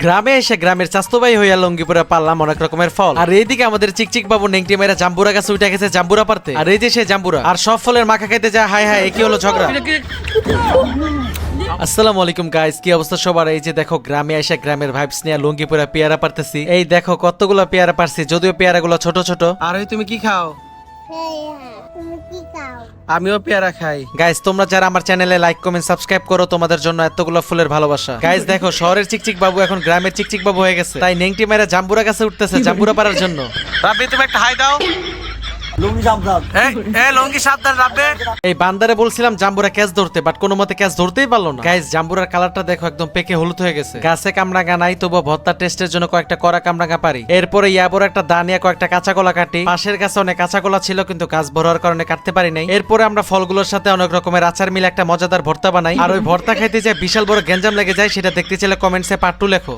গ্রামে এসে গ্রামের চাস্তবাই হইয়া লঙ্গিপুরা পারলাম অনেক রকমের ফল। আর এইদিকে আমাদের চিকচিক বাবু নেংটি মেয়েরা জাম্বুরা গাছে উঠে গেছে জাম্বুরা পারতে। আর এই যে সে জাম্বুরা আর সব ফলের মাখা খাইতে যায়। হাই হাই, কি হলো ঝগড়া? আসসালামু আলাইকুম গাইস, কি অবস্থা সবার? এই যে দেখো গ্রামে এসে গ্রামের ভাইবস নিয়ে লঙ্গিপুরা পেয়ারা পারতেছি। এই দেখো কতগুলো পেয়ারা পারছি, যদিও পেয়ারাগুলো ছোট ছোট। আর ওই তুমি কি খাও? আমিও পেয়ারা খাই। গাইস তোমরা যারা আমার চ্যানেলে লাইক কমেন্ট সাবস্ক্রাইব করো, তোমাদের জন্য এতগুলো ফুলের ভালোবাসা। গাইস দেখো শহরের চিকচিক বাবু এখন গ্রামের চিকচিক বাবু হয়ে গেছে, তাই নেংটি মেয়েরা জাম্বুরা গাছে উঠতেছে জাম্বুরা পারার জন্য। রাব্বি তুমি একটা হাই দাও। এই বান্দারে বলছিলাম জাম্বুরা ক্যাচ ধরতে, বাট কোনো মতে ক্যাচ ধরতেই পারলো না। গাইস জাম্বুরার কালারটা দেখো একদম পেকে হলুদ হয়ে গেছে। গাছে কামরাঙা নাই, তবু ভর্তা টেস্টের জন্য কয়েকটা কড়া কামরাঙা পারি। এরপরে ইয়াবর একটা দানিয়া কয়েকটা কাঁচা কলা কাটি। পাশের গাছে অনেক কাঁচা কলা ছিল, কিন্তু গাছ বড় হওয়ার কারণে কাটতে পারি নাই। এরপরে আমরা ফলগুলোর সাথে অনেক রকমের আচার মিলে একটা মজাদার ভর্তা বানাই। আর ওই ভর্তা খাইতে যায় বিশাল বড় গ্যাঞ্জাম লেগে যায়, সেটা দেখতে চাইলে কমেন্টসে পার্ট 2 লেখো।